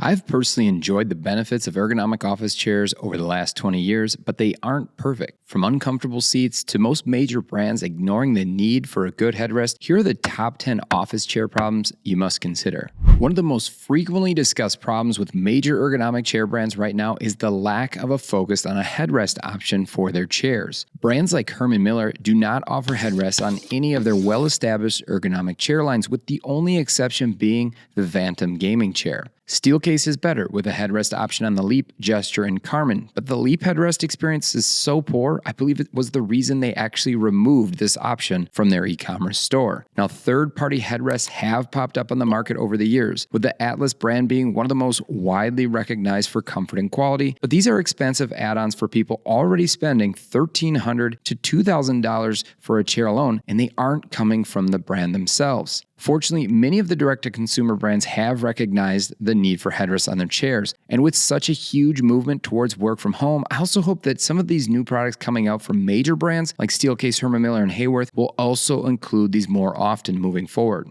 I've personally enjoyed the benefits of ergonomic office chairs over the last 20 years, but they aren't perfect. From uncomfortable seats to most major brands ignoring the need for a good headrest, here are the top 10 office chair problems you must consider. One of the most frequently discussed problems with major ergonomic chair brands right now is the lack of a focus on a headrest option for their chairs. Brands like Herman Miller do not offer headrests on any of their well-established ergonomic chair lines, with the only exception being the Vantum gaming chair. Steelcase is better with a headrest option on the Leap, Gesture, and Carmen, but the Leap headrest experience is so poor, I believe it was the reason they actually removed this option from their e-commerce store. Now, third-party headrests have popped up on the market over the years, with the Atlas brand being one of the most widely recognized for comfort and quality, but these are expensive add-ons for people already spending $1,300 to $2,000 for a chair alone, and they aren't coming from the brand themselves. Fortunately, many of the direct-to-consumer brands have recognized the need for headrests on their chairs, and with such a huge movement towards work from home, I also hope that some of these new products coming out from major brands like Steelcase, Herman Miller, and Hayworth will also include these more often moving forward.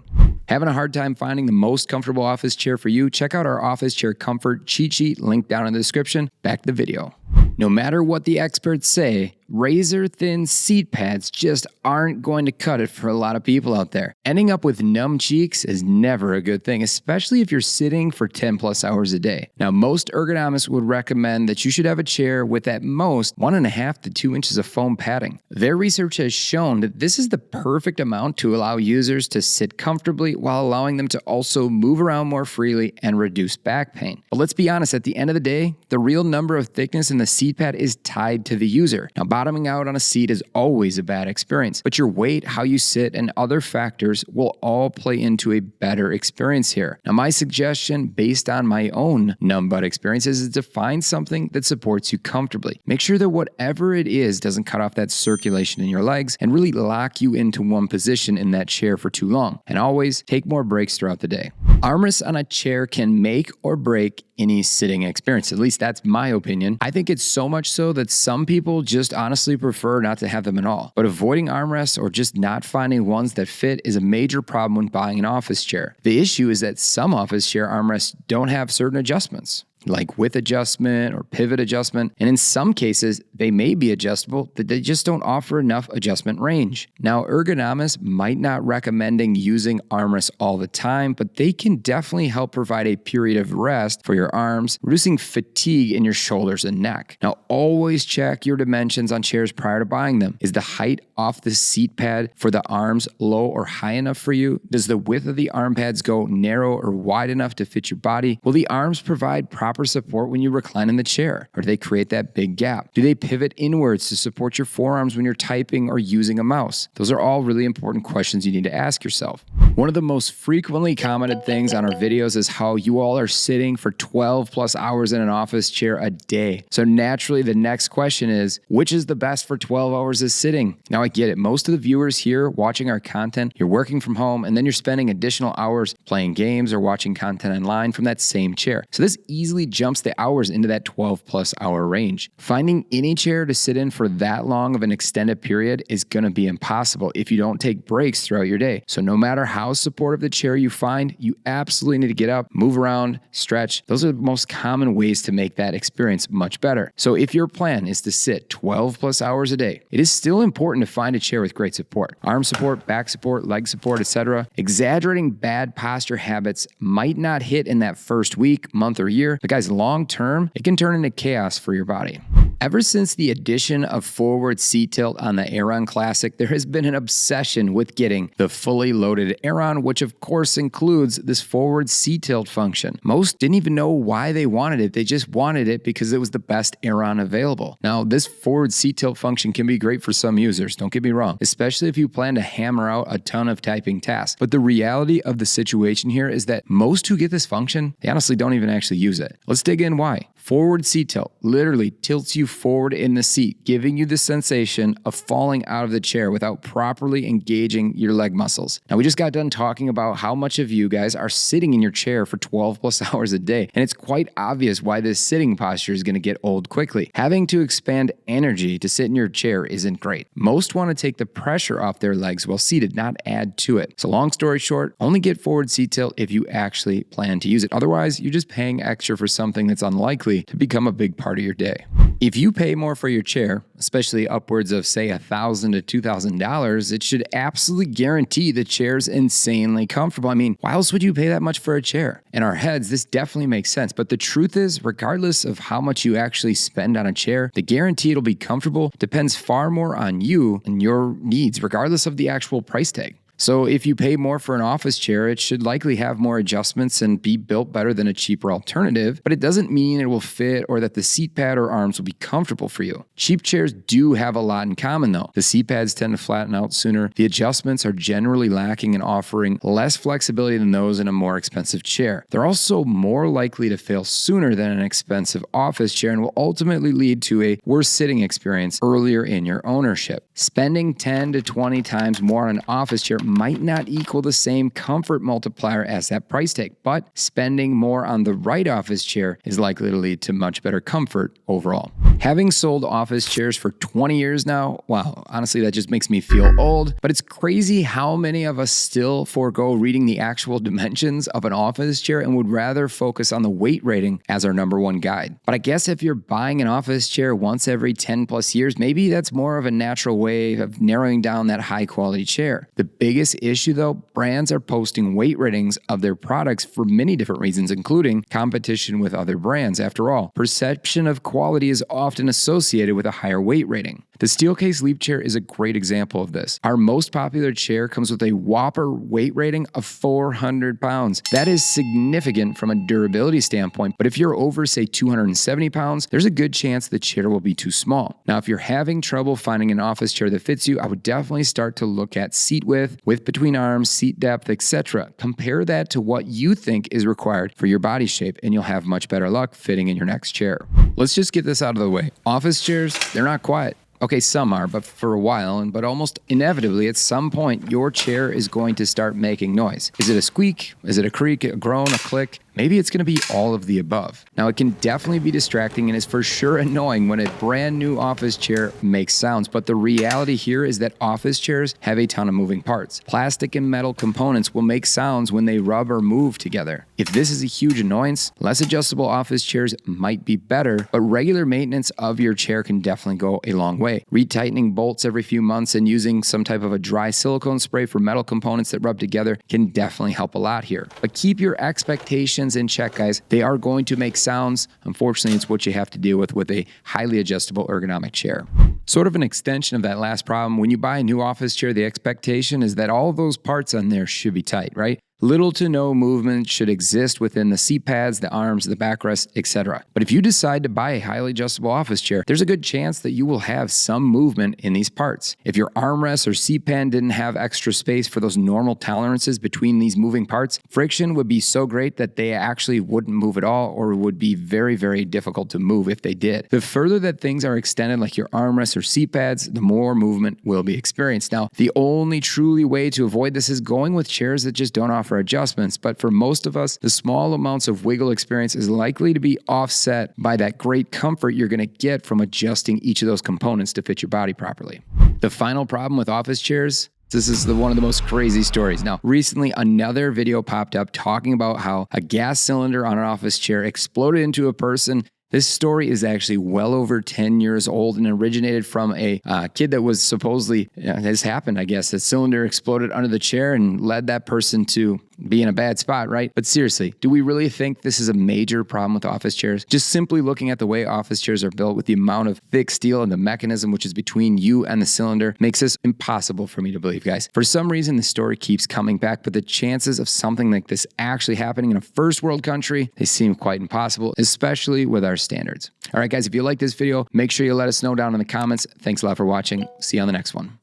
Having a hard time finding the most comfortable office chair for you? Check out our office chair comfort cheat sheet linked down in the description. Back to the video. No matter what the experts say, razor-thin seat pads just aren't going to cut it for a lot of people out there. Ending up with numb cheeks is never a good thing, especially if you're sitting for 10 plus hours a day. Now, most ergonomists would recommend that you should have a chair with at most 1.5 to 2 inches of foam padding. Their research has shown that this is the perfect amount to allow users to sit comfortably while allowing them to also move around more freely and reduce back pain. But let's be honest, at the end of the day, the real number of thickness in the seat pad is tied to the user. Now, bottoming out on a seat is always a bad experience, but your weight, how you sit, and other factors will all play into a better experience here. Now, my suggestion, based on my own numb butt experiences, is to find something that supports you comfortably. Make sure that whatever it is doesn't cut off that circulation in your legs and really lock you into one position in that chair for too long. And always take more breaks throughout the day. Armrests on a chair can make or break any sitting experience. At least that's my opinion. I think it's so much so that some people just honestly prefer not to have them at all. But avoiding armrests or just not finding ones that fit is a major problem when buying an office chair. The issue is that some office chair armrests don't have certain adjustments, like width adjustment or pivot adjustment, and in some cases, they may be adjustable, but they just don't offer enough adjustment range. Now, ergonomists might not recommending using armrests all the time, but they can definitely help provide a period of rest for your arms, reducing fatigue in your shoulders and neck. Now, always check your dimensions on chairs prior to buying them. Is the height off the seat pad for the arms low or high enough for you? Does the width of the arm pads go narrow or wide enough to fit your body? Will the arms provide proper support when you recline in the chair, or do they create that big gap? Do they pivot inwards to support your forearms when you're typing or using a mouse? Those are all really important questions you need to ask yourself. One of the most frequently commented things on our videos is how you all are sitting for 12 plus hours in an office chair a day. So naturally, the next question is, which is the best for 12 hours of sitting? Now, I get it. Most of the viewers here watching our content, you're working from home and then you're spending additional hours playing games or watching content online from that same chair. So this easily jumps the hours into that 12 plus hour range. Finding any chair to sit in for that long of an extended period is going to be impossible if you don't take breaks throughout your day. So no matter how supportive the chair you find, you absolutely need to get up, move around, stretch. Those are the most common ways to make that experience much better. So if your plan is to sit 12 plus hours a day, it is still important to find a chair with great support. Arm support, back support, leg support, etc. Exaggerating bad posture habits might not hit in that first week, month, or year, but guys, long term, it can turn into chaos for your body. Ever since the addition of forward seat tilt on the Aeron Classic, there has been an obsession with getting the fully loaded Aeron, which of course includes this forward seat tilt function. Most didn't even know why they wanted it. They just wanted it because it was the best Aeron available. Now, this forward seat tilt function can be great for some users, don't get me wrong, especially if you plan to hammer out a ton of typing tasks. But the reality of the situation here is that most who get this function, they honestly don't even actually use it. Let's dig in why. Forward seat tilt literally tilts you forward in the seat, giving you the sensation of falling out of the chair without properly engaging your leg muscles. Now, we just got done talking about how much of you guys are sitting in your chair for 12 plus hours a day, and it's quite obvious why this sitting posture is going to get old quickly. Having to expand energy to sit in your chair isn't great. Most want to take the pressure off their legs while seated, not add to it. So long story short, only get forward seat tilt if you actually plan to use it. Otherwise, you're just paying extra for something that's unlikely to become a big part of your day. If you pay more for your chair, especially upwards of say $1,000 to $2,000, it should absolutely guarantee the chair's insanely comfortable. I mean, why else would you pay that much for a chair? In our heads, this definitely makes sense. But the truth is, regardless of how much you actually spend on a chair, the guarantee it'll be comfortable depends far more on you and your needs, regardless of the actual price tag. So if you pay more for an office chair, it should likely have more adjustments and be built better than a cheaper alternative, but it doesn't mean it will fit or that the seat pad or arms will be comfortable for you. Cheap chairs do have a lot in common though. The seat pads tend to flatten out sooner. The adjustments are generally lacking and offering less flexibility than those in a more expensive chair. They're also more likely to fail sooner than an expensive office chair and will ultimately lead to a worse sitting experience earlier in your ownership. Spending 10 to 20 times more on an office chair might not equal the same comfort multiplier as that price tag, but spending more on the right office chair is likely to lead to much better comfort overall. Having sold office chairs for 20 years now, wow, honestly, that just makes me feel old, but it's crazy how many of us still forego reading the actual dimensions of an office chair and would rather focus on the weight rating as our number one guide. But I guess if you're buying an office chair once every 10 plus years, maybe that's more of a natural way of narrowing down that high quality chair. The biggest issue though, brands are posting weight ratings of their products for many different reasons, including competition with other brands. After all, perception of quality is often associated with a higher weight rating. The Steelcase Leap chair is a great example of this. Our most popular chair comes with a whopper weight rating of 400 pounds. That is significant from a durability standpoint, but if you're over, say, 270 pounds, there's a good chance the chair will be too small. Now, if you're having trouble finding an office chair that fits you, I would definitely start to look at seat width between arms, seat depth, etc. Compare that to what you think is required for your body shape, and you'll have much better luck fitting in your next chair. Let's just get this out of the way. Office chairs, they're not quiet. Okay, some are, but for a while, but almost inevitably, at some point, your chair is going to start making noise. Is it a squeak? Is it a creak, a groan, a click? Maybe it's going to be all of the above. Now, it can definitely be distracting and is for sure annoying when a brand new office chair makes sounds, but the reality here is that office chairs have a ton of moving parts. Plastic and metal components will make sounds when they rub or move together. If this is a huge annoyance, less adjustable office chairs might be better, but regular maintenance of your chair can definitely go a long way. Retightening bolts every few months and using some type of a dry silicone spray for metal components that rub together can definitely help a lot here. But keep your expectations in check, guys. They are going to make sounds. Unfortunately, it's what you have to deal with a highly adjustable ergonomic chair. Sort of an extension of that last problem, when you buy a new office chair, the expectation is that all those parts on there should be tight, right? Little to no movement should exist within the seat pads, the arms, the backrest, etc. But if you decide to buy a highly adjustable office chair, there's a good chance that you will have some movement in these parts. If your armrest or seat pan didn't have extra space for those normal tolerances between these moving parts, friction would be so great that they actually wouldn't move at all, or would be very, very difficult to move if they did. The further that things are extended, like your armrests or seat pads, the more movement will be experienced. Now, the only truly way to avoid this is going with chairs that just don't offer adjustments, but for most of us, the small amounts of wiggle experience is likely to be offset by that great comfort you're going to get from adjusting each of those components to fit your body properly. The final problem with office chairs, this is one of the most crazy stories. Now, recently, another video popped up talking about how a gas cylinder on an office chair exploded into a person. This story is actually well over 10 years old and originated from a kid that was supposedly, this happened, I guess. A cylinder exploded under the chair and led that person to be in a bad spot, right? But seriously, do we really think this is a major problem with office chairs? Just simply looking at the way office chairs are built with the amount of thick steel and the mechanism which is between you and the cylinder makes this impossible for me to believe, guys. For some reason, the story keeps coming back, but the chances of something like this actually happening in a first world country, they seem quite impossible, especially with our standards. All right, guys, if you like this video, make sure you let us know down in the comments. Thanks a lot for watching. See you on the next one.